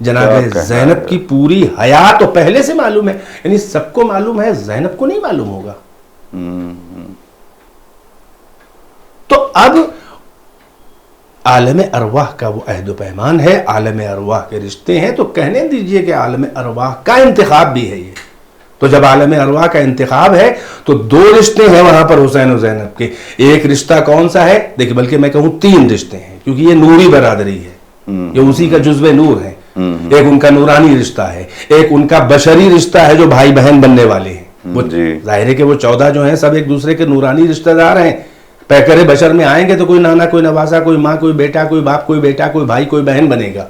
جناب زینب کی پوری حیات تو پہلے سے معلوم ہے، یعنی سب کو معلوم ہے، زینب کو نہیں معلوم ہوگا. تو اب عالم ارواح کا وہ عہد و پیمان ہے، عالم ارواح کے رشتے ہیں، تو کہنے دیجئے کہ عالم ارواح کا انتخاب بھی ہے یہ. تو جب عالم ارواح کا انتخاب ہے تو دو رشتے ہیں وہاں پر حسین و زینب کے. ایک رشتہ کون سا ہے؟ دیکھیں بلکہ میں کہوں 3 رشتے ہیں، کیونکہ یہ نوری برادری ہے، یہ اسی کا جزو نور ہے. ایک ان کا نورانی رشتہ ہے، ایک ان کا بشری رشتہ ہے جو بھائی بہن بننے والے ہیں. وہ ظاہر ہے کہ وہ 14 جو ہیں سب ایک دوسرے کے نورانی رشتہ دار ہیں. پیکر بشر میں آئیں گے تو کوئی نانا، کوئی نواسا، کوئی ماں، کوئی بیٹا، کوئی باپ، کوئی بیٹا، کوئی بھائی، کوئی بہن بنے گا.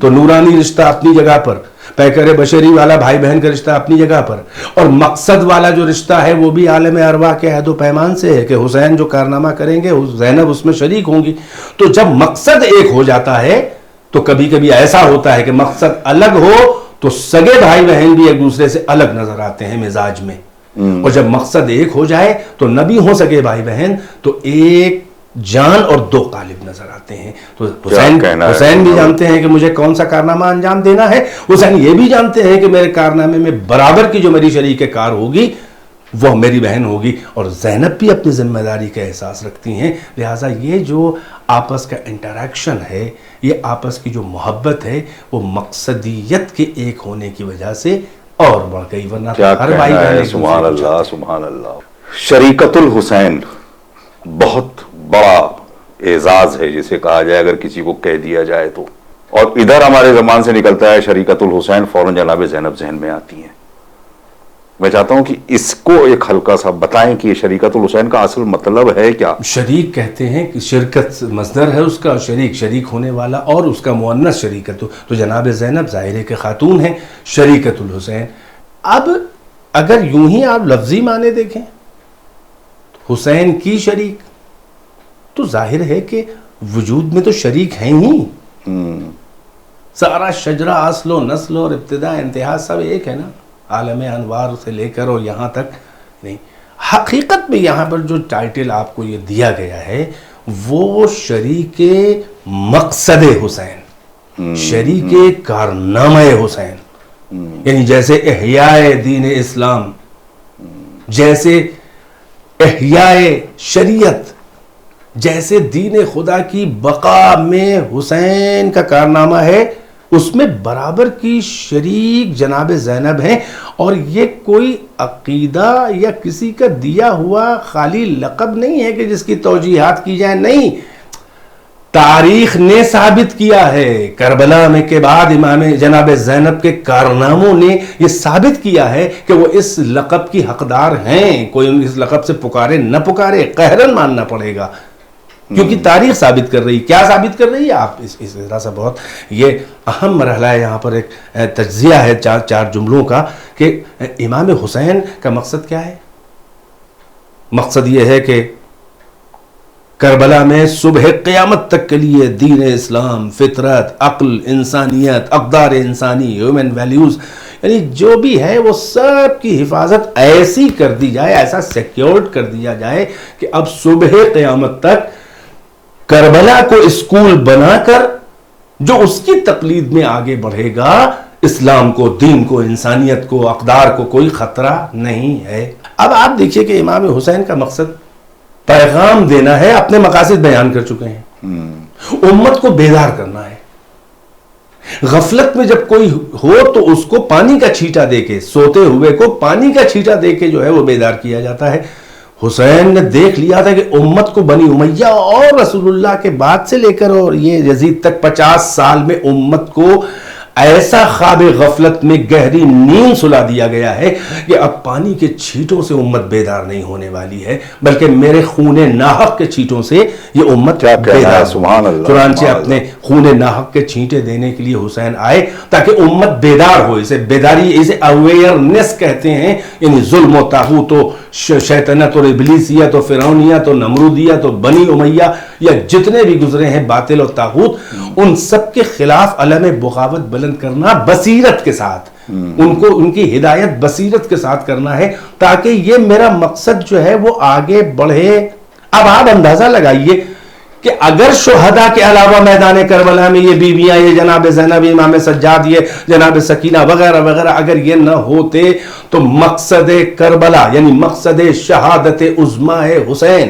تو نورانی رشتہ اپنی جگہ پر، پیکر بشری والا بھائی بہن کا رشتہ اپنی جگہ پر، اور مقصد والا جو رشتہ ہے وہ بھی عالم ارواح کے عہد و پیمان سے ہے کہ حسین جو کارنامہ کریں گے زینب اس میں شریک ہوں گی. تو جب مقصد ایک ہو جاتا ہے تو کبھی کبھی ایسا ہوتا ہے کہ مقصد الگ ہو تو سگے بھائی بہن بھی ایک دوسرے سے الگ نظر آتے ہیں مزاج میں، اور جب مقصد ایک ہو جائے تو نہ بھی ہو سکے بھائی بہن تو ایک جان اور 2 قالب نظر آتے ہیں. تو حسین بھی جانتے ہیں کہ مجھے کون سا کارنامہ انجام دینا ہے، حسین یہ بھی جانتے ہیں کہ میرے کارنامے میں برابر کی جو میری شریک کار ہوگی وہ میری بہن ہوگی، اور زینب بھی اپنی ذمہ داری کا احساس رکھتی ہیں. لہٰذا یہ جو آپس کا انٹریکشن ہے، یہ آپس کی جو محبت ہے، وہ مقصدیت کے ایک ہونے کی وجہ سے اور بڑھ گئی، ورنہ ہر بھائی بہن. سبحان اللہ سبحان اللہ. شریکت الحسین بہت بڑا اعزاز ہے جسے کہا جائے اگر کسی کو کہہ دیا جائے تو. اور ادھر ہمارے زبان سے نکلتا ہے شریکت الحسین، فوراً جناب زینب ذہن میں آتی ہیں. میں چاہتا ہوں کہ اس کو ایک ہلکا سا بتائیں کہ یہ شریکت الحسین کا اصل مطلب ہے کیا؟ شریک کہتے ہیں کہ شرکت مصدر ہے اس کا، شریک ہونے والا، اور اس کا مؤنث شریکت. تو جناب زینب ظاہر کے خاتون ہیں، شریکت الحسین. اب اگر یوں ہی آپ لفظی معنی دیکھیں حسین کی شریک، تو ظاہر ہے کہ وجود میں تو شریک ہیں ہی. سارا شجرہ اصل و نسل اور ابتدا انتہا سب ایک ہے نا، عالم انوار سے لے کر اور یہاں تک نہیں. حقیقت میں یہاں پر جو ٹائٹل آپ کو یہ دیا گیا ہے وہ شریک مقصد حسین، شریک کارنامہ حسین، یعنی جیسے احیاء دین اسلام، جیسے احیاء شریعت، جیسے دین خدا کی بقا میں حسین کا کارنامہ ہے، اس میں برابر کی شریک جناب زینب ہیں. اور یہ کوئی عقیدہ یا کسی کا دیا ہوا خالی لقب نہیں ہے کہ جس کی توجیحات کی جائیں، نہیں. تاریخ نے ثابت کیا ہے، کربلا میں کے بعد امام جناب زینب کے کارناموں نے یہ ثابت کیا ہے کہ وہ اس لقب کی حقدار ہیں. کوئی اس لقب سے پکارے نہ پکارے، قہراً ماننا پڑے گا، کیونکہ تاریخ ثابت کر رہی. کیا ثابت کر رہی ہے؟ آپ اس طرح سے بہت یہ اہم مرحلہ ہے. یہاں پر ایک تجزیہ ہے 4 جملوں کا کہ امام حسین کا مقصد کیا ہے. مقصد یہ ہے کہ کربلا میں صبح قیامت تک کے لیے دین اسلام، فطرت، عقل، انسانیت، اقدار انسانی، ہیومن ویلیوز، یعنی جو بھی ہے وہ سب کی حفاظت ایسی کر دی جائے، ایسا سیکیورڈ کر دیا جائے کہ اب صبح قیامت تک کربلا کو اسکول بنا کر جو اس کی تقلید میں آگے بڑھے گا، اسلام کو، دین کو، انسانیت کو، اقدار کو کوئی خطرہ نہیں ہے. اب آپ دیکھیے کہ امام حسین کا مقصد پیغام دینا ہے، اپنے مقاصد بیان کر چکے ہیں. امت کو بیدار کرنا ہے. غفلت میں جب کوئی ہو تو اس کو پانی کا چھیٹا دے کے، سوتے ہوئے کو پانی کا چھیٹا دے کے جو ہے وہ بیدار کیا جاتا ہے. حسین نے دیکھ لیا تھا کہ امت کو بنی امیہ اور رسول اللہ کے بعد سے لے کر اور یہ یزید تک 50 سال میں امت کو ایسا خواب غفلت میں گہری نیند سلا دیا گیا ہے کہ اب پانی کے چھینٹوں سے امت بیدار نہیں ہونے والی ہے، بلکہ میرے خون ناحق کے چھینٹوں سے یہ امت بیدار. سبحان اللہ. چنانچہ اپنے خون ناحق کے چھینٹے دینے کے لیے حسین آئے تاکہ امت بیدار ہو. اسے بیداری، اسے اویئرنیس کہتے ہیں. یعنی ظلم و طاغوت و شیطنت اور ابلیسیت و فرعونیت و نمرودیت و بنی امیہ یا جتنے بھی گزرے ہیں باطل و طاغوت، ان سب کے خلاف علم بغاوت بلند کرنا بصیرت کے ساتھ، ان کی ہدایت بصیرت کے ساتھ کرنا ہے تاکہ یہ میرا مقصد جو ہے وہ آگے بڑھے. اب آپ اندازہ لگائیے کہ اگر شہداء کے علاوہ میدان کربلا میں یہ بیویاں، یہ جناب زینب، امام سجاد، یہ جناب سکینہ وغیرہ وغیرہ اگر یہ نہ ہوتے تو مقصد کربلا یعنی مقصد شہادت عظمی حسین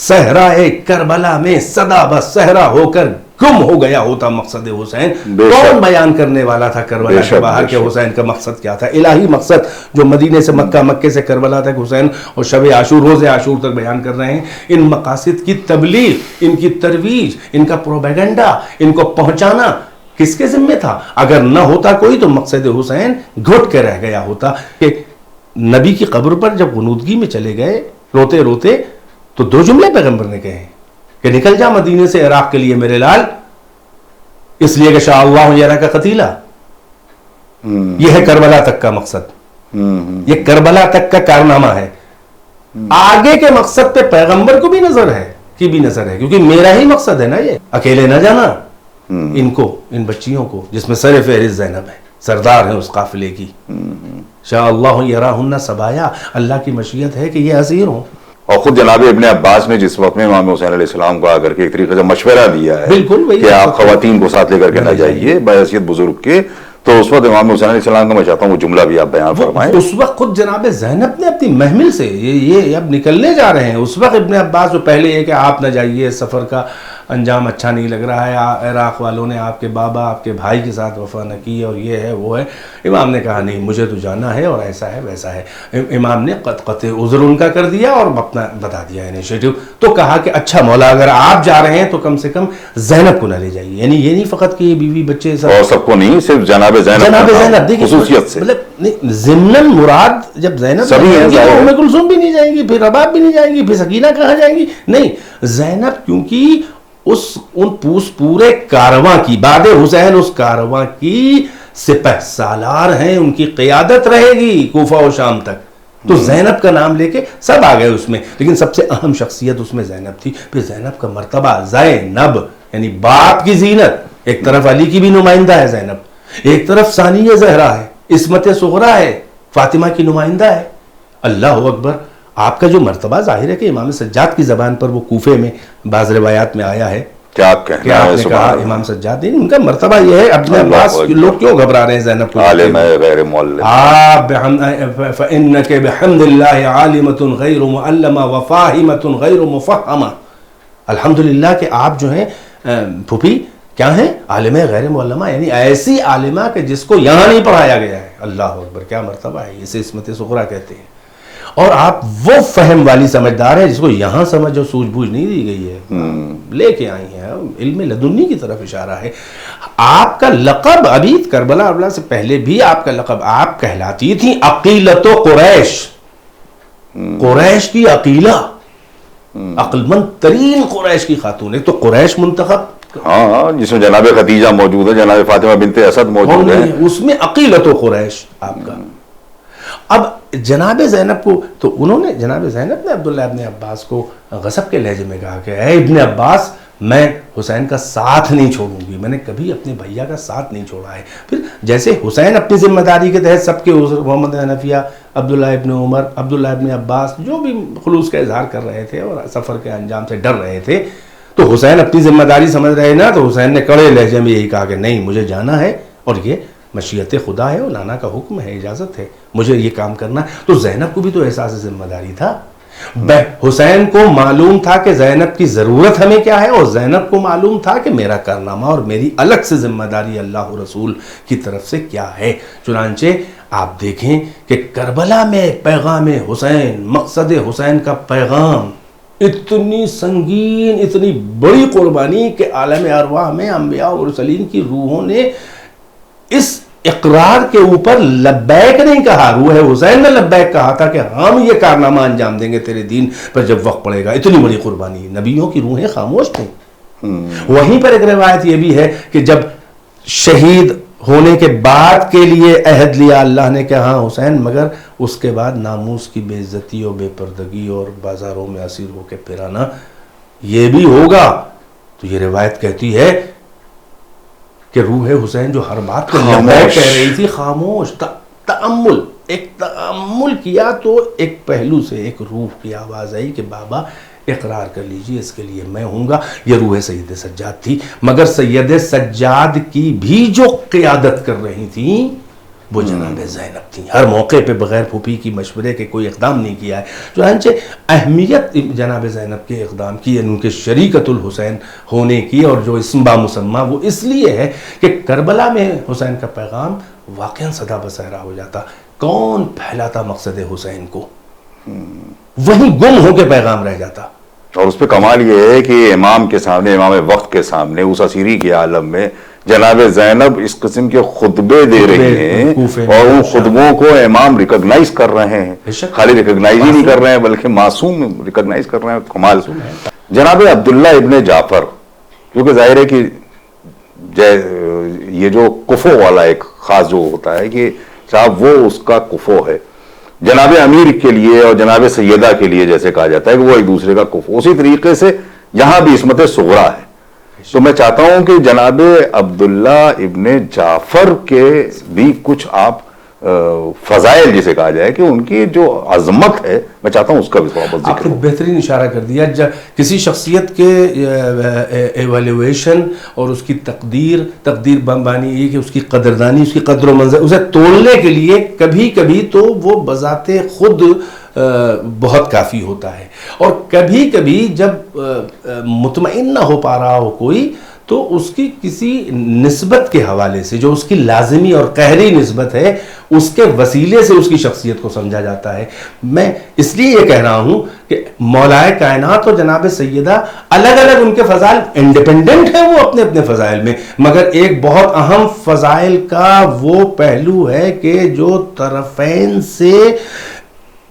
صحرائے کربلا میں صدا بصحرا ہو کر گم ہو گیا ہوتا مقصد حسین. کون بیان کرنے والا تھا کربلا کے باہر کے حسین کا مقصد کیا تھا؟ الہی مقصد جو مدینے سے مکہ، مکے سے کربلا تک حسین اور شب عاشور، روز عاشور تک بیان کر رہے ہیں. ان مقاصد کی تبلیغ، ان کی ترویج، ان کا پروپیگنڈا، ان کو پہنچانا کس کے ذمہ تھا؟ اگر نہ ہوتا کوئی تو مقصد حسین گھٹ کے رہ گیا ہوتا. کہ نبی کی قبر پر جب غنودگی میں چلے گئے روتے روتے تو دو جملے پیغمبر نے کہے کہ نکل جا مدینے سے عراق کے لیے میرے لال، اس لیے کہ شاء اللہ یرا کا قتیلہ. یہ ہے کربلا تک کا مقصد، یہ کربلا تک کا کارنامہ ہے. آگے کے مقصد پہ پیغمبر کو بھی نظر ہے، کیونکہ میرا ہی مقصد ہے نا، یہ اکیلے نہ جانا. ان کو، ان بچیوں کو جس میں سر فہرست زینب ہے، سردار ہیں اس قافلے کی، شاء اللہ یراہن سبایا، اللہ کی مشیت ہے کہ یہ اسیر ہوں. اور خود جناب ابن عباس نے جس وقت میں امام حسین علیہ السلام کو آ کر کے ایک طریقے سے مشورہ دیا ہے بالکل کہ آپ خواتین کو ساتھ لے کر کے نہ جائیے بحیثیت بزرگ کے، تو اس وقت امام حسین علیہ السلام کا میں چاہتا ہوں وہ جملہ بھی آپ بیان فرمائیں. اس وقت خود جناب زینب نے اپنی محمل سے یہ اب نکلنے جا رہے ہیں، اس وقت ابن عباس جو پہلے یہ کہ آپ نہ جائیے، سفر کا انجام اچھا نہیں لگ رہا ہے، عراق والوں نے آپ کے بابا، آپ کے بھائی کے ساتھ وفا نہ کی اور یہ ہے وہ ہے. امام نے کہا نہیں مجھے تو جانا ہے اور ایسا ہے ویسا ہے. امام نے قطع عذر ان کا کر دیا اور اپنا بتا دیا انیشیٹو. تو کہا کہ اچھا مولا اگر آپ جا رہے ہیں تو کم سے کم زینب کو نہ لے جائیے. یعنی یہ نہیں فقط کہ یہ بیوی بچے اور سب کو نہیں، صرف جناب زینب دیکھیے خصوصیت سے، مطلب ضمناً مراد جب زینب سبھی ہیں، تو ام کلثوم بھی نہیں جائیں گی، پھر رباب بھی نہیں جائیں گی، پھر سکینہ کہاں جائیں گی؟ نہیں، زینب کیونکہ ان پورے کارواں کی، بعد حسین اس کارواں کی سپہ سالار ہیں، ان کی قیادت رہے گی کوفہ و شام تک. تو زینب کا نام لے کے سب آ گئے اس میں، لیکن سب سے اہم شخصیت اس میں زینب تھی. پھر زینب کا مرتبہ، زینب یعنی باپ کی زینت. ایک طرف علی کی بھی نمائندہ ہے زینب، ایک طرف ثانیہ زہرا ہے، عصمت صغرا ہے، فاطمہ کی نمائندہ ہے. اللہ اکبر. آپ کا جو مرتبہ ظاہر ہے کہ امام سجاد کی زبان پر وہ کوفے میں بعض روایات میں آیا ہے کیا آپ کہنا ہے؟ آپ نے کہا امام سجاد نہیں، ان کا مرتبہ یہ ہے. ابن عباس لوگ کیوں گھبرا رہے ہیں زینب کو؟ عالم ہے غیر معلم، فإنك بحمد اللہ عالمۃ غیر معلمہ وفاہمۃ غیر مفہمہ. الحمدللہ کہ آپ جو ہیں پھوپھی کیا ہیں؟ عالم غیر معلمہ، یعنی ایسی عالمہ کہ جس کو یہاں نہیں پڑھایا گیا ہے. اللہ اکبر، کیا مرتبہ ہے، اسے عصمت صغرا کہتے ہیں. اور آپ وہ فہم والی سمجھدار ہیں جس کو یہاں سمجھ اور سوجھ بوجھ نہیں دی گئی ہے، لے کے آئی ہیں. علم لدنی کی طرف اشارہ ہے. آپ کا لقب ابھی کربلا ابلا سے پہلے بھی آپ کا لقب، آپ کہلاتی تھی عقیلۃ قریش، قریش کی عقیلہ، عقل مند ترین قریش کی خاتون. ایک تو قریش منتخب، ہاں جس میں جناب خدیجہ موجود ہے، جناب فاطمہ بنت اسد موجود ہے، اس میں عقیلۃ قریش آپ کا. اب جناب زینب کو تو انہوں نے، جناب زینب نے عبداللہ ابن عباس کو غصب کے لہجے میں کہا کہ اے ابن عباس، میں حسین کا ساتھ نہیں چھوڑوں گی، میں نے کبھی اپنے بھیا کا ساتھ نہیں چھوڑا ہے. پھر جیسے حسین اپنی ذمہ داری کے تحت سب کے محمد حنفیہ، عبداللہ ابن عمر، عبداللہ ابن عباس جو بھی خلوص کا اظہار کر رہے تھے اور سفر کے انجام سے ڈر رہے تھے، تو حسین اپنی ذمہ داری سمجھ رہے نا، تو حسین نے کڑے لہجے میں یہی کہا کہ نہیں مجھے جانا ہے اور یہ مشیت خدا ہے اور نانا کا حکم ہے، اجازت ہے، مجھے یہ کام کرنا ہے. تو زینب کو بھی تو احساس ذمہ داری تھا. حسین کو معلوم تھا کہ زینب کی ضرورت ہمیں کیا ہے، اور زینب کو معلوم تھا کہ میرا کارنامہ اور میری الگ سے ذمہ داری اللہ رسول کی طرف سے کیا ہے. چنانچہ آپ دیکھیں کہ کربلا میں پیغام حسین، مقصد حسین کا پیغام اتنی سنگین، اتنی بڑی قربانی کہ عالم ارواح میں انبیاء اور مرسلین کی روحوں نے اس اقرار کے اوپر لبیک نہیں کہا. روح حسین نے لبیک کہا تھا کہ ہم یہ کارنامہ انجام دیں گے تیرے دین پر جب وقت پڑے گا. اتنی بڑی قربانی. نبیوں کی روحیں خاموش تھیں. وہیں پر ایک روایت یہ بھی ہے کہ جب شہید ہونے کے بعد کے لیے عہد لیا اللہ نے کہ ہاں حسین، مگر اس کے بعد ناموس کی بے عزتی اور بے پردگی اور بازاروں میں اسیر ہو کے پھرانا یہ بھی ہوگا. تو یہ روایت کہتی ہے کہ روح حسین جو ہر بات کو لبیک کہہ رہی تھی، خاموش. تأمل، ایک تأمل کیا تو ایک پہلو سے ایک روح کی آواز آئی کہ بابا اقرار کر لیجیے اس کے لیے میں ہوں گا. یہ روح سید سجاد تھی. مگر سید سجاد کی بھی جو قیادت کر رہی تھیں وہ جناب زینب تھیں. ہر موقع پہ بغیر پھوپھی کی مشورے کے کوئی اقدام نہیں کیا ہے. چنانچہ اہمیت جناب زینب کے اقدام کی، ان کے شریکت الحسین ہونے کی، اور جو اسم بامسمہ وہ اس لیے ہے کہ کربلا میں حسین کا پیغام واقعاً صدا بصیرہ ہو جاتا. کون پھیلاتا مقصد حسین کو؟ وہیں گم ہو کے پیغام رہ جاتا. اور اس پہ کمال یہ ہے کہ امام کے سامنے، امام وقت کے سامنے، اس اسیری کے عالم میں جناب زینب اس قسم کے خطبے دے رہے ہیں اور ان خطبوں کو امام ریکگنائز کر رہے ہیں. خالی ریکگنائز ہی نہیں کر رہے ہیں بلکہ معصوم ریکگنائز کر رہے ہیں. کمال. جناب عبداللہ ابن جعفر، کیونکہ ظاہر ہے کہ یہ جو کفو والا ایک خاص جو ہوتا ہے کہ صاحب وہ اس کا کفو ہے. جناب امیر کے لیے اور جناب سیدہ کے لیے جیسے کہا جاتا ہے کہ وہ ایک دوسرے کا کفو، اسی طریقے سے یہاں بھی عصمت صغرا ہے. تو میں چاہتا ہوں کہ جناب عبداللہ ابن جعفر کے بھی کچھ آپ فضائل جسے کہا جائے کہ ان کی جو عظمت ہے، میں چاہتا ہوں اس کا بھی تھوڑا بہت آپ نے بہترین اشارہ کر دیا. کسی شخصیت کے ایویلیویشن اور اس کی تقدیر بمبانی یہ کہ اس کی قدردانی، اس کی قدر و منزل، اسے تولنے کے لیے کبھی کبھی تو وہ بذات خود بہت کافی ہوتا ہے، اور کبھی کبھی جب مطمئن نہ ہو پا رہا ہو کوئی تو اس کی کسی نسبت کے حوالے سے جو اس کی لازمی اور قہری نسبت ہے اس کے وسیلے سے اس کی شخصیت کو سمجھا جاتا ہے. میں اس لیے یہ کہہ رہا ہوں کہ مولائے کائنات اور جناب سیدہ الگ الگ ان کے فضائل انڈیپینڈنٹ ہیں وہ اپنے اپنے فضائل میں، مگر ایک بہت اہم فضائل کا وہ پہلو ہے کہ جو طرفین سے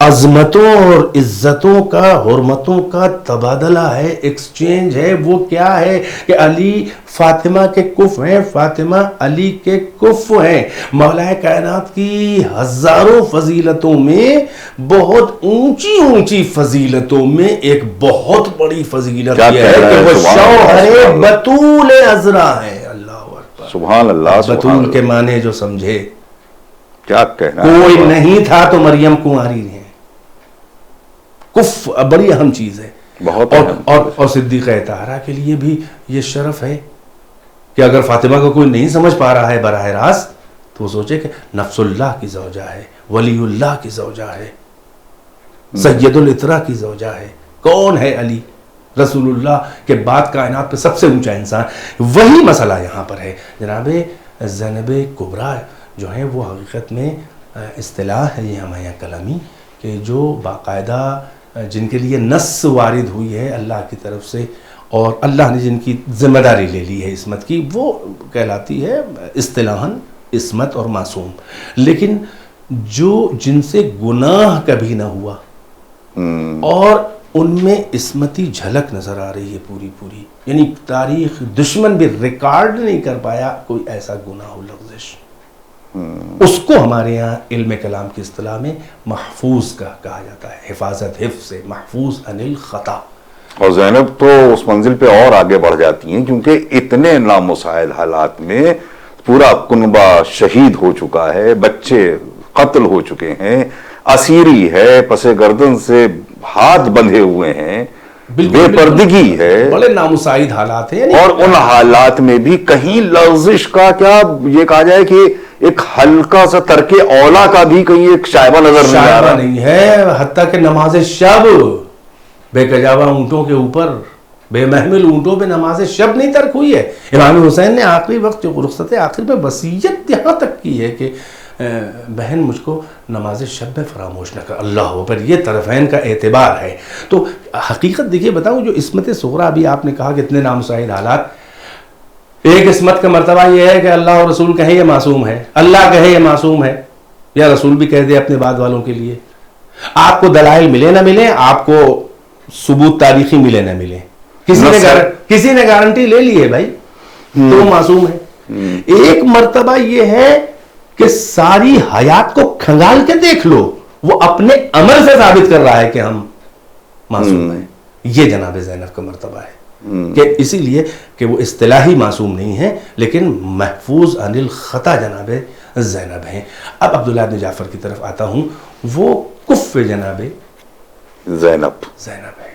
عظمتوں اور عزتوں کا، حرمتوں کا تبادلہ ہے، ایکسچینج ہے. وہ کیا ہے کہ علی فاطمہ کے کف ہیں، فاطمہ علی کے کف ہیں. مولا کائنات کی ہزاروں فضیلتوں میں بہت اونچی فضیلتوں میں ایک بہت بڑی فضیلت یہ ہے کہ وہ شوہر بطول عذرا ہے. اللہ اکبر، سبحان اللہ. بطول کے معنی جو سمجھے، کیا کہنا، کوئی نہیں تھا تو مریم کنواری ہیں. کف بڑی اہم چیز ہے. بہت اور صدیقہ طاہرہ کے لیے بھی یہ شرف ہے کہ اگر فاطمہ کو کوئی نہیں سمجھ پا رہا ہے براہ راست تو وہ سوچے کہ نفس اللہ کی زوجہ ہے، ولی اللہ کی زوجہ ہے، سید الاطراء کی زوجہ ہے. کون ہے علی؟ رسول اللہ کے بعد کائنات پہ سب سے اونچا انسان. وہی مسئلہ یہاں پر ہے. جناب زینب کبریٰ جو ہیں وہ حقیقت میں اصطلاح ہے یہ ہمارے یہاں کلمی، کہ جو باقاعدہ جن کے لیے نص وارد ہوئی ہے اللہ کی طرف سے اور اللہ نے جن کی ذمہ داری لے لی ہے عصمت کی، وہ کہلاتی ہے اصطلاحاً عصمت اور معصوم. لیکن جو جن سے گناہ کبھی نہ ہوا اور ان میں عصمتی جھلک نظر آ رہی ہے پوری، یعنی تاریخ دشمن بھی ریکارڈ نہیں کر پایا کوئی ایسا گناہ و لغزش، اس کو ہمارے یہاں علم کلام کی اصطلاح میں محفوظ کا کہا جاتا ہے. حفاظت، حفظ سے محفوظ عن الخطا. اور زینب تو اس منزل پہ اور آگے بڑھ جاتی ہیں کیونکہ اتنے نامساعد حالات میں پورا کنبہ شہید ہو چکا ہے، بچے قتل ہو چکے ہیں، اسیری ہے، پس گردن سے ہاتھ بندھے ہوئے ہیں، بے پردگی ہے، بڑے نامساعد حالات ہیں. اور ان حالات میں بھی کہیں لغزش کا، کیا یہ کہا جائے کہ ایک ہلکا سا ترک اولا کا بھی کہیں ایک شائبہ نظر نہیں آ رہا نہیں ہے. حتیٰ کہ نماز شب بے کجاوہ اونٹوں کے اوپر، بے محمل اونٹوں پہ نماز شب نہیں ترک ہوئی ہے. امام حسین نے آخری وقت جو رخصت آخر میں وصیت یہاں تک کی ہے کہ بہن مجھ کو نماز شب میں فراموش نہ کر. اللہ اکبر. یہ طرفین کا اعتبار ہے. تو حقیقت دیکھیے بتاؤں، جو عصمت صغریٰ ابھی آپ نے کہا کہ اتنے نامساعد حالات، ایک عصمت کا مرتبہ یہ ہے کہ اللہ اور رسول کہیں یہ معصوم ہے، اللہ کہے یہ معصوم ہے، یا رسول بھی کہہ دے اپنے بعد والوں کے لیے. آپ کو دلائل ملے نہ ملے، آپ کو ثبوت تاریخی ملے نہ ملے، کسی نے گارنٹی لے لی ہے بھائی تو معصوم ہے. ایک مرتبہ یہ ہے کہ ساری حیات کو کھنگال کے دیکھ لو، وہ اپنے عمل سے ثابت کر رہا ہے کہ ہم معصوم ہیں. یہ جناب زینب کا مرتبہ ہے کہ اسی لیے کہ وہ اصطلاحی معصوم نہیں ہے لیکن محفوظ عن الخطا جناب زینب ہیں. اب عبداللہ بن جعفر کی طرف آتا ہوں. وہ کف جناب زینب ہے.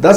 10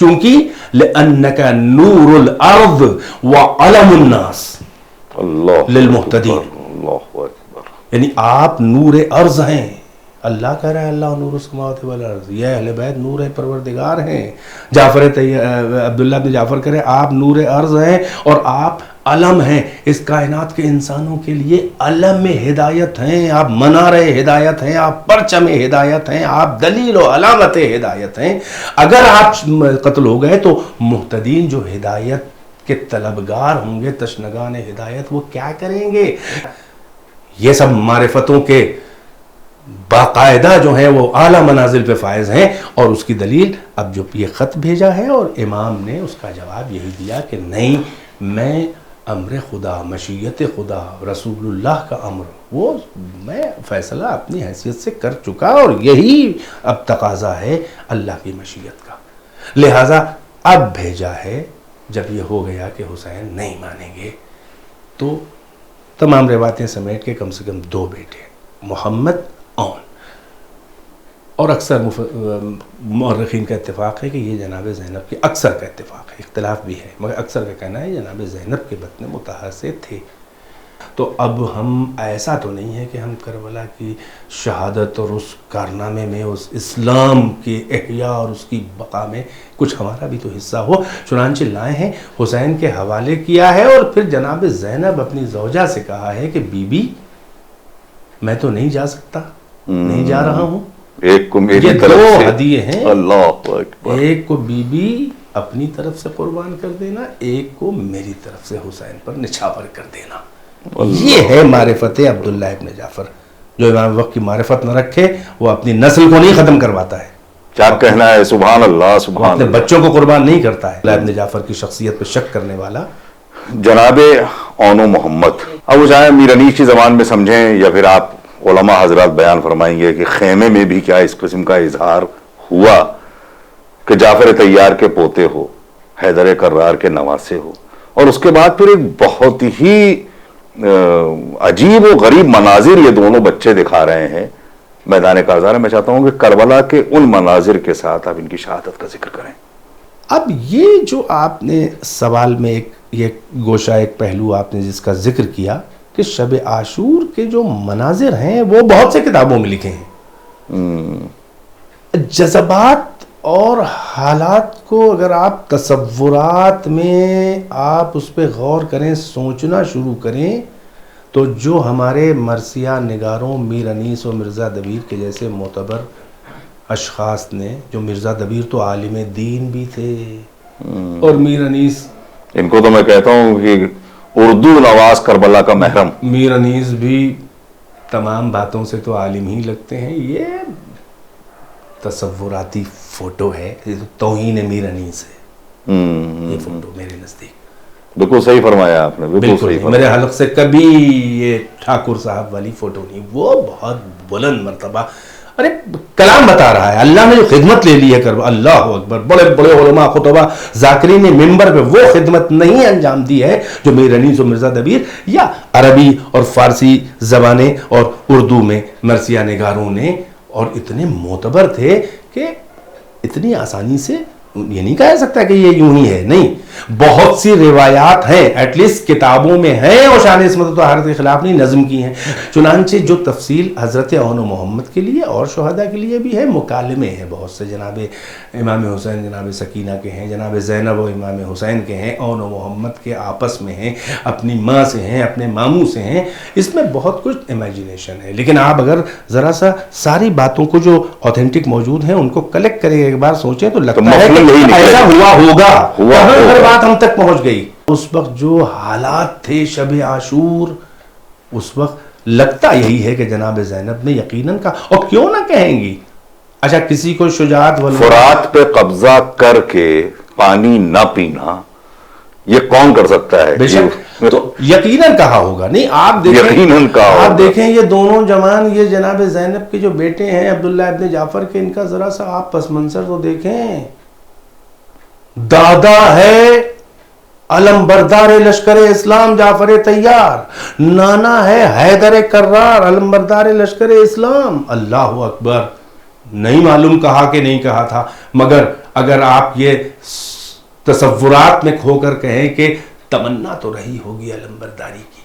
چونکہ لأنک نور الارض وعلم الناس اللہ للمہتدین، اللہ اکبر. یعنی آپ نور ارض ہیں. اللہ کہہ رہا ہے اللہ نور السماوات والارض، یہ اہل بیت نور پروردگار ہیں. جعفر عبداللہ بن جعفر کہہ رہے آپ نور ارض ہیں اور آپ علم ہیں اس کائنات کے انسانوں کے لیے. علم ہدایت ہیں آپ، منار ہدایت ہیں آپ، پرچم ہدایت ہیں آپ، دلیل و علامت ہدایت ہیں. اگر آپ قتل ہو گئے تو مہتدین جو ہدایت کے طلبگار ہوں گے، تشنگان ہدایت، وہ کیا کریں گے؟ یہ سب معرفتوں کے باقاعدہ جو ہیں وہ اعلیٰ منازل پہ فائز ہیں. اور اس کی دلیل اب جو یہ خط بھیجا ہے اور امام نے اس کا جواب یہی دیا کہ نہیں، میں امر خدا، مشیت خدا، رسول اللہ کا امر، وہ میں فیصلہ اپنی حیثیت سے کر چکا اور یہی اب تقاضا ہے اللہ کی مشیت کا. لہٰذا اب بھیجا ہے. جب یہ ہو گیا کہ حسین نہیں مانیں گے تو تمام روایتیں سمیٹ کے کم سے کم 2 بیٹے محمد اور اکثر مورخین کا اتفاق ہے کہ یہ جناب زینب کے، اکثر کا اتفاق ہے، اختلاف بھی ہے مگر اکثر کا کہنا ہے جناب زینب کے بطن مطہر سے تھے. تو اب ہم ایسا تو نہیں ہے کہ ہم کربلا کی شہادت اور اس کارنامے میں، اس اسلام کے احیاء اور اس کی بقا میں کچھ ہمارا بھی تو حصہ ہو. چنانچہ لائے ہیں، حسین کے حوالے کیا ہے اور پھر جناب زینب اپنی زوجہ سے کہا ہے کہ بی بی میں تو نہیں جا سکتا، نہیں جا رہا ہوں. ایک کو میری یہ طرف 2 سے، ہدیے ہیں. اللہ اکبر. ایک کو بی بی اپنی طرف سے قربان کر دینا، ایک کو میری طرف سے حسین پر نچھاور کر دینا. یہ ہے معرفت عبداللہ ابن جعفر. جو امام وقت کی معرفت نہ رکھے وہ اپنی نسل کو نہیں ختم کرواتا ہے. کیا کہنا ہے، سبحان اللہ وہ سبحان اپنے اللہ. بچوں کو قربان نہیں کرتا ہے. عبداللہ ابن جعفر کی شخصیت پہ شک کرنے والا جناب اون و محمد، اب وہ چاہے میر انیس کی زبان میں سمجھیں یا پھر آپ علماء حضرات بیان فرمائیں گے کہ خیمے میں بھی کیا اس قسم کا اظہار ہوا کہ جعفر طیار کے پوتے ہو، حیدر کرار کے نواسے ہو، اور اس کے بعد پھر ایک بہت ہی عجیب و غریب مناظر یہ دونوں بچے دکھا رہے ہیں میدان کارزار. میں چاہتا ہوں کہ کربلا کے ان مناظر کے ساتھ آپ ان کی شہادت کا ذکر کریں. اب یہ جو آپ نے سوال میں ایک یہ گوشہ، ایک پہلو آپ نے جس کا ذکر کیا کہ شب عاشور کے جو مناظر ہیں وہ بہت سے کتابوں میں لکھے ہیں. جذبات اور حالات کو اگر آپ تصورات میں آپ اس پہ غور کریں، سوچنا شروع کریں، تو جو ہمارے مرثیہ نگاروں میر انیس و مرزا دبیر کے جیسے معتبر اشخاص نے، جو مرزا دبیر تو عالم دین بھی تھے اور میر انیس، ان کو تو میں کہتا ہوں کہ اردو نواز کربلا کا محرم، میر انیس بھی تمام باتوں سے تو عالم ہی لگتے ہیں. یہ تصوراتی فوٹو ہے، توہین میر انیس ہے یہ فوٹو میرے نزدیک. بالکل صحیح فرمایا آپ نے، بالکل صحیح بالکل میرے حلق سے کبھی یہ ٹھاکر صاحب والی فوٹو نہیں. وہ بہت بلند مرتبہ، ارے کلام بتا رہا ہے. اللہ نے جو خدمت لے لی ہے کر، اللہ اکبر، بڑے بڑے علماء خطبہ ذاکرین نے ممبر پہ وہ خدمت نہیں انجام دی ہے جو میر انیس و مرزا دبیر یا عربی اور فارسی زبانیں اور اردو میں مرثیہ نگاروں نے، اور اتنے معتبر تھے کہ اتنی آسانی سے یہ نہیں کہہ سکتا کہ یہ یوں ہی ہے. نہیں، بہت سی روایات ہیں، ایٹ لیسٹ کتابوں میں ہیں، اور شان عصمت و طہارت کے خلاف نہیں نظم کی ہیں. چنانچہ جو تفصیل حضرت اون و محمد کے لیے اور شہداء کے لیے بھی ہے، مکالمے ہیں بہت سے. جناب امام حسین جناب سکینہ کے ہیں، جناب زینب و امام حسین کے ہیں، اون و محمد کے آپس میں ہیں، اپنی ماں سے ہیں، اپنے ماموں سے ہیں. اس میں بہت کچھ امیجنیشن ہے. لیکن آپ اگر ذرا سا ساری باتوں کو جو اوتھینٹک موجود ہیں ان کو کلیکٹ کریں، ایک بار سوچیں تو لگتا ہے ایسا ہوا ہوگا. ہر بات ہم تک پہنچ گئی. اس وقت جو حالات تھے شب عاشور، اس وقت لگتا یہی ہے کہ جناب زینب نے یقیناً کہا، اور کیوں نہ کہیں گی. اچھا، کسی کو شجاعت فرات پہ قبضہ کر کے پانی نہ پینا یہ کون کر سکتا ہے؟ بے شک تو یقیناً کہا ہوگا. نہیں، آپ دیکھیں یہ دونوں جوان، یہ جناب زینب کے جو بیٹے ہیں عبداللہ ابن جعفر کے، ان کا ذرا سا آپ پس منظر تو دیکھیں. دادا ہے علم بردار لشکر اسلام جعفر طیار، نانا ہے حیدر کرار علم بردار لشکر اسلام. اللہ اکبر. نہیں معلوم کہا کہ نہیں کہا تھا، مگر اگر آپ یہ تصورات میں کھو کر کہیں کہ تمنا تو رہی ہوگی علمبرداری کی،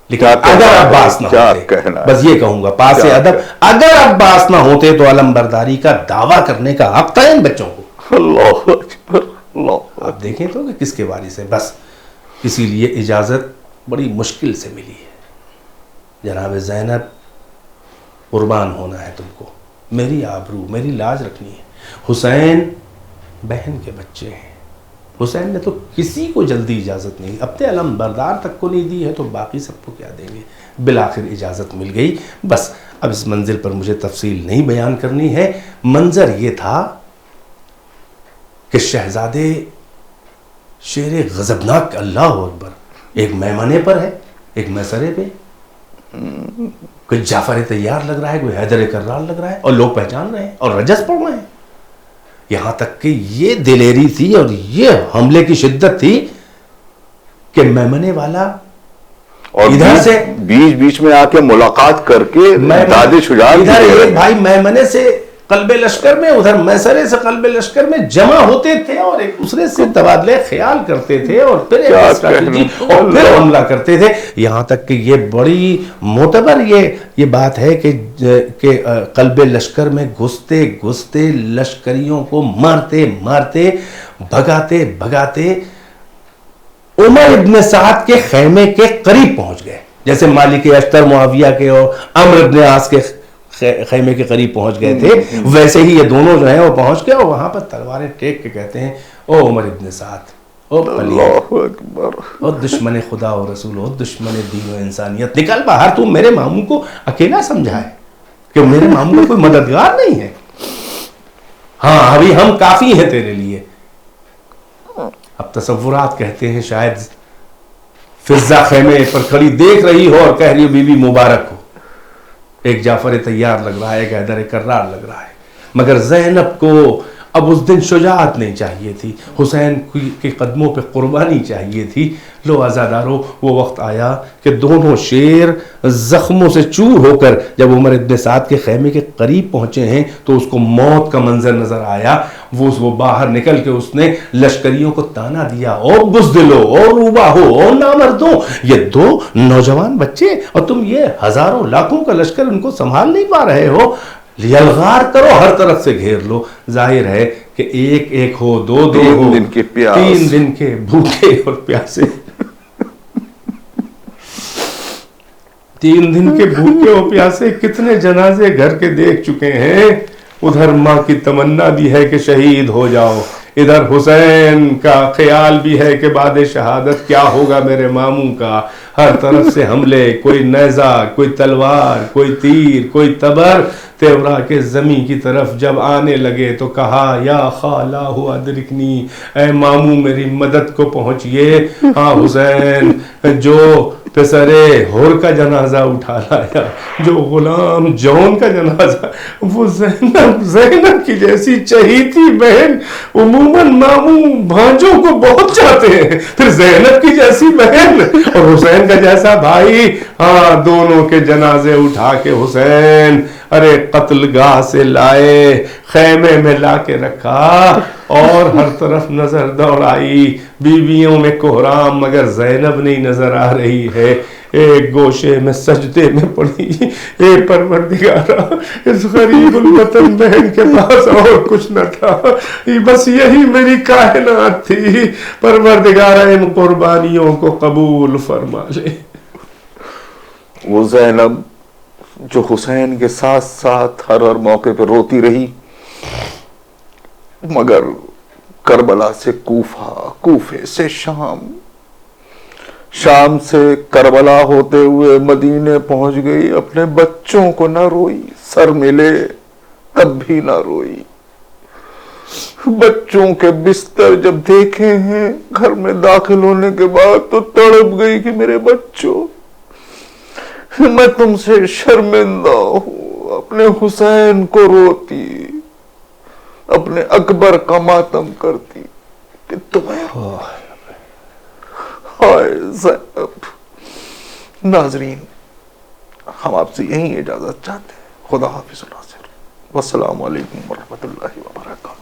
لیکن اگر عباس نہ ہوتے، بس یہ کہوں گا پاس ادب، اگر عباس نہ ہوتے تو علمبرداری کا دعویٰ کرنے کا حق تھا ان بچوں کو۔ اللہ اکبر، اللہ، آپ دیکھیں تو کہ کس کے وارث ہیں۔ بس اسی لیے اجازت بڑی مشکل سے ملی ہے۔ جناب زینب، قربان ہونا ہے تم کو، میری آبرو، میری لاج رکھنی ہے۔ حسین بہن کے بچے ہیں، حسین نے تو کسی کو جلدی اجازت نہیں، اپنے علم بردار تک کو نہیں دی ہے تو باقی سب کو کیا دیں گے۔ بالآخر اجازت مل گئی۔ بس اب اس منزل پر مجھے تفصیل نہیں بیان کرنی ہے۔ منظر یہ تھا کہ شہزادے شیر غضبناک، اللہ اکبر، ایک میمنے پر ہے، ایک میسرے پہ، کوئی جعفر طیار لگ رہا ہے، کوئی حیدر کرار لگ رہا ہے، اور لوگ پہچان رہے ہیں اور رجس پڑھ رہے ہیں۔ یہاں تک کہ یہ دلیری تھی اور یہ حملے کی شدت تھی کہ میمنے والا اور ادھر سے بیچ بیچ میں آ کے ملاقات کر کے داد شجاعت، ادھر ایک بھائی میمنے سے قلب لشکر میں، ادھر میسرے سے قلب لشکر میں جمع ہوتے تھے اور ایک دوسرے سے تبادلے خیال کرتے تھے اور پھر اور پھر حملہ کرتے تھے۔ یہاں تک کہ یہ بڑی معتبر یہ بات ہے کہ قلب لشکر میں گھستے گھستے لشکریوں کو مارتے مارتے بھگاتے بھگاتے عمر ابن سعد کے خیمے کے قریب پہنچ گئے، جیسے مالک اشتر معاویہ کے اور عمرو ابن عاص کے خیمے کے قریب پہنچ گئے تھے، ویسے ہی یہ دونوں جو ہیں وہ پہنچ گئے اور وہاں پر تلواریں ٹیک کے کہتے ہیں، او عمر ابن سعد، او پلیا، او دشمن خدا و رسول، او دشمن دین و انسانیت، نکل باہر، تو میرے ماموں کو اکیلا سمجھا ہے کہ میرے ماموں کو کوئی مددگار نہیں ہے، ہاں ابھی ہم کافی ہیں تیرے لیے۔ اب تصورات کہتے ہیں شاید فضہ خیمے پر کھڑی دیکھ رہی ہو اور کہہ رہی ہو بی بی مبارک ہو، ایک جعفر طیار لگ رہا ہے، ایک حیدر کرار لگ رہا ہے، مگر زینب کو اب اس دن شجاعت نہیں چاہیے تھی، حسین کے قدموں پہ قربانی چاہیے تھی۔ لو عزادارو، وہ وقت آیا کہ دونوں شیر زخموں سے چور ہو کر جب عمر ابن سعد کے خیمے کے قریب پہنچے ہیں تو اس کو موت کا منظر نظر آیا۔ وہ باہر نکل کے اس نے لشکریوں کو تانا دیا، او بزدلو، او روبا ہو، او نامردوں، یہ دو نوجوان بچے اور تم یہ ہزاروں لاکھوں کا لشکر ان کو سنبھال نہیں پا رہے ہو، یلغار کرو، ہر طرف سے گھیر لو۔ ظاہر ہے کہ ایک ایک ہو، دو دو ہو، 3 دن کے پیاس، 3 دن کے بھوکے اور پیاسے، 3 دن کے بھوکے اور پیاسے کتنے جنازے گھر کے دیکھ چکے ہیں۔ ادھر ماں کی تمنا بھی ہے کہ شہید ہو جاؤ، ادھر حسین کا خیال بھی ہے کہ بعد شہادت کیا ہوگا میرے ماموں کا۔ ہر طرف سے حملے، کوئی نیزہ، کوئی تلوار، کوئی تیر، کوئی تبر۔ تیورا کے زمین کی طرف جب آنے لگے تو کہا، یا خالہ ادرکنی، اے ماموں میری مدد کو پہنچیے۔ ہاں حسین، جو پسرے ہور کا جنازہ اٹھا لایا، جو غلام جون کا جنازہ، وہ زینب کی جیسی چہیتی بہن عموماً ماموں بھانجوں کو بہت چاہتے ہیں، پھر زینب کی جیسی بہن اور حسین کا جیسا بھائی۔ ہاں، دونوں کے جنازے اٹھا کے حسین ارے قتل گاہ سے لائے، خیمے میں لا کے رکھا اور ہر طرف نظر دوڑائی، بیویوں میں کوہرام مگر زینب نہیں نظر آ رہی ہے۔ ایک گوشے میں سجدے میں پڑی، اے پروردگارا، اس غریب الوطن بہن کے پاس اور کچھ نہ تھا، بس یہی میری کائنات تھی، پروردگارا ان قربانیوں کو قبول فرما لے۔ وہ زینب جو حسین کے ساتھ ساتھ ہر موقع پہ روتی رہی، مگر کربلا سے کوفہ، کوفے سے شام، شام سے کربلا ہوتے ہوئے مدینے پہنچ گئی، اپنے بچوں کو نہ روئی، سر ملے تب بھی نہ روئی، بچوں کے بستر جب دیکھے ہیں گھر میں داخل ہونے کے بعد تو تڑپ گئی کہ میرے بچوں، میں تم سے شرمندہ ہوں، اپنے حسین کو روتی، اپنے اکبر کا ماتم کرتی کہ تمہیں ہائے زینب۔ ناظرین، ہم آپ سے یہی اجازت چاہتے ہیں، خدا حافظ ناصر۔ والسلام علیکم ورحمۃ اللہ وبرکاتہ.